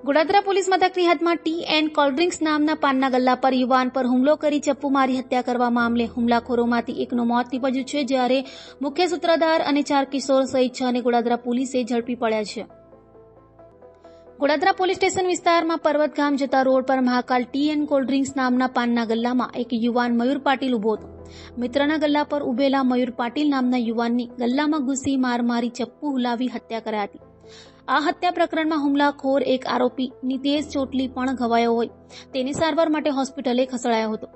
Godadara police મથકની હદમાં T and cold drinks નામના પાનના ગલ્લા પર યુવાન પર હુમલો કરી ચપ્પુ મારી હત્યા કરવા મામલે હુમલાખોરોમાંથી એકનું મોત નીપજ્યું છે, જ્યારે મુખ્ય સૂત્રધાર અને 4 કિશોર સહિત 6 ને ગોડાદરા પોલીસે ઝડપી પડ્યા છે. ગોડાદરા પોલીસ સ્ટેશન વિસ્તારમાં પર્વત ગામ જતા રોડ પર મહાકાલ ટી એન્ડ કોલ્ડ્રિંક્સ નામના પાનના ગલ્લામાં એક યુવાન મયુર પાટીલ ઉભો હતો. મિત્રના ગલ્લા પર ઉભેલા મયુર પાટીલ નામના યુવાનની ગલ્લામાં ઘૂસી મારી ચપ્પુ હુલાવી હત્યા કરાઈ હતી. આ હત્યા પ્રકરણમાં હુમલાખોર એક આરોપી નિતેશ ચોટલી પણ ઘવાયો હોય તેને સારવાર માટે હોસ્પિટલે ખસેડાયો હતો,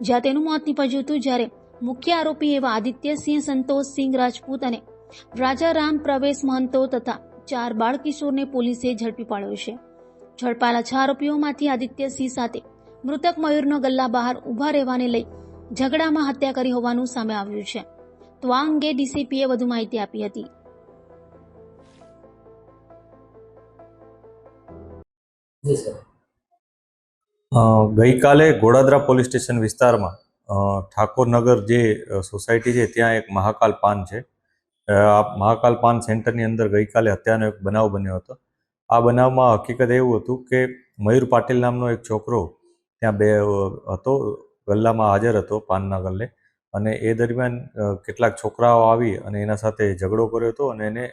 જ્યાં તેનું મોત નીપજ્યું હતું. જ્યારે મુખ્ય આરોપી એવા આદિત્યસિંહ સંતોષસિંહ રાજપૂત અને રાજારામ પ્રવેશ મહંતો તથા 4 બાળકિશોરને પોલીસે ઝડપી પાડ્યો છે. ઝડપાયેલા 6 આરોપીઓમાંથી આદિત્યસિંહ સાથે મૃતક મયુરનો ગલ્લા બહાર ઉભા રહેવાને લઈ ઝઘડામાં હત્યા કરી હોવાનું સામે આવ્યું છે. તો આ અંગે ડીસીપીએ વધુ માહિતી આપી હતી. ગઈકાલે ગોડાદરા પોલીસ સ્ટેશન વિસ્તારમાં ઠાકોરનગર જે સોસાયટી છે ત્યાં એક મહાકાલ પાન છે. આ મહાકાલ પાન સેન્ટરની અંદર ગઈકાલે હત્યાનો એક બનાવ બન્યો હતો. આ બનાવમાં હકીકત એવું હતું કે મયુર પાટીલ નામનો એક છોકરો ત્યાં હતો, ગલ્લામાં હાજર હતો પાનના ગલ્લે, અને એ દરમિયાન કેટલાક છોકરાઓ આવી અને એના સાથે ઝઘડો કર્યો હતો અને એને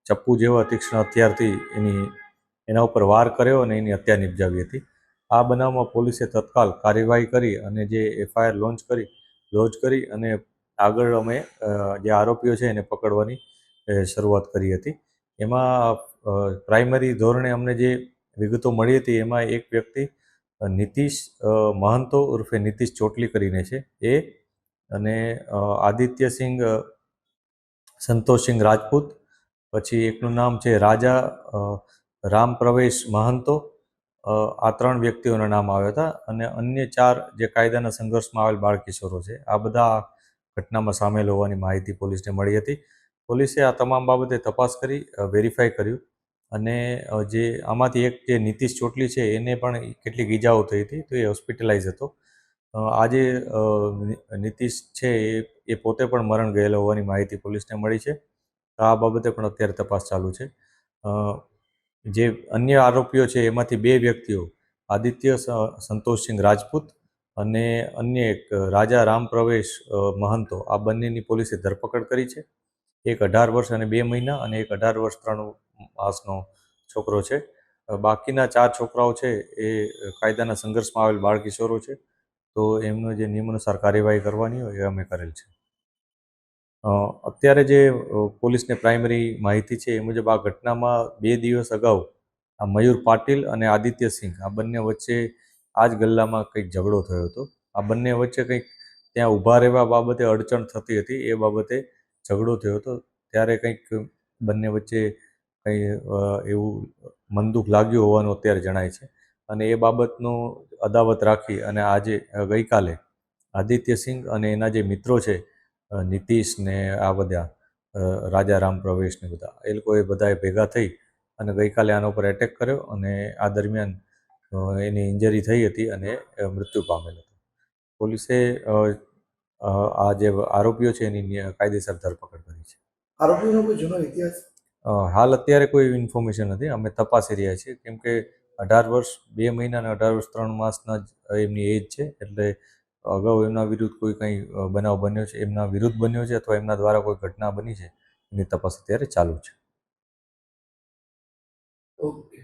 ચપ્પુ જેવા તીક્ષ્ણ હથિયારથી એના ઉપર વાર કર્યો અને એની હત્યા નિપજાવી હતી. આ બનાવમાં પોલીસે તત્કાલ કાર્યવાહી કરી અને જે FIR લોન્ચ કરી અને આગળ અમે જે આરોપીઓ છે એને પકડવાની શરૂઆત કરી હતી. એમાં પ્રાઇમરી ધોરણે અમને જે વિગતો મળી હતી એમાં એક વ્યક્તિ નીતિશ મહંતો ઉર્ફે નીતિશ ચોટલી કરીને છે એ, અને આદિત્યસિંહ સંતોષસિંહ રાજપૂત, પછી એકનું નામ છે રાજા રામ પ્રવેશ મહંતો. આ 3 વ્યક્તિઓના નામ આવ્યા હતા અને અન્ય 4 જે કાયદાના સંઘર્ષમાં આવેલ બાળકિશોરો છે, આ બધા ઘટનામાં સામેલ હોવાની માહિતી પોલીસને મળી હતી. પોલીસે આ તમામ બાબતે તપાસ કરી વેરીફાઈ કર્યું અને જે આમાંથી એક જે નીતિશ ચોટલી છે એને પણ કેટલીક ઈજાઓ થઈ હતી, તો એ હોસ્પિટલાઇઝ હતો. આજે નીતિશ છે એ પોતે પણ મરણ ગયેલો હોવાની માહિતી પોલીસને મળી છે. આ બાબતે પણ અત્યારે તપાસ ચાલુ છે. જે અન્ય આરોપીઓ છે એમાંથી 2 વ્યક્તિઓ આદિત્ય સંતોષસિંહ રાજપૂત અને અન્ય એક રાજા રામ પ્રવેશ મહંતો, આ બંનેની પોલીસે ધરપકડ કરી છે. એક 18 વર્ષ અને 2 મહિના અને એક 18 વર્ષ 3 માસનો છોકરો છે. બાકીના 4 છોકરાઓ છે એ કાયદાના સંઘર્ષમાં આવેલ બાળકિશોરો છે, તો એમનો જે નિયમાનુસાર કાર્યવાહી કરવાની હોય એ અમે કરેલ છે. અત્યારે જે પોલીસને પ્રાઇમરી માહિતી છે એ મુજબ આ ઘટનામાં 2 દિવસ અગાઉ આ મયુર પાટીલ અને આદિત્યસિંહ, આ બંને વચ્ચે આ જ ગલ્લામાં કંઈક ઝઘડો થયો હતો. આ બંને વચ્ચે કંઈક ત્યાં ઊભા રહેવા બાબતે અડચણ થતી હતી, એ બાબતે ઝઘડો થયો હતો. ત્યારે કંઈક બંને વચ્ચે કંઈ એવું મનદુખ લાગ્યું હોવાનું અત્યારે જણાય છે અને એ બાબતનું અદાવત રાખી અને આજે ગઈકાલે આદિત્યસિંહ અને એના જે મિત્રો છે નીતિશ ને આ બધા રાજારામ પ્રવેશ ને બધા, એ લોકોએ બધાએ ભેગા થઈ અને ગઈકાલે આના ઉપર એટેક કર્યો અને આ દરમિયાન એની ઇન્જરી થઈ હતી અને મૃત્યુ પામેલ હતો. પોલીસે આ જે આરોપીઓ છે એની કાયદેસર ધરપકડ કરી છે. આરોપીનો કોઈ જૂનો ઇતિહાસ હાલ અત્યારે કોઈ ઇન્ફોર્મેશન નથી, અમે તપાસી રહ્યા છીએ, કેમ કે 18 વર્ષ 2 મહિના અને 18 વર્ષ 3 માસના જ એમની એજ છે, એટલે અગાઉ એમના વિરુદ્ધ કોઈ કંઈ બનાવ બન્યો છે, એમના વિરુદ્ધ બન્યો છે અથવા એમના દ્વારા કોઈ ઘટના બની છે, એની તપાસ અત્યારે ચાલુ છે. ઓકે.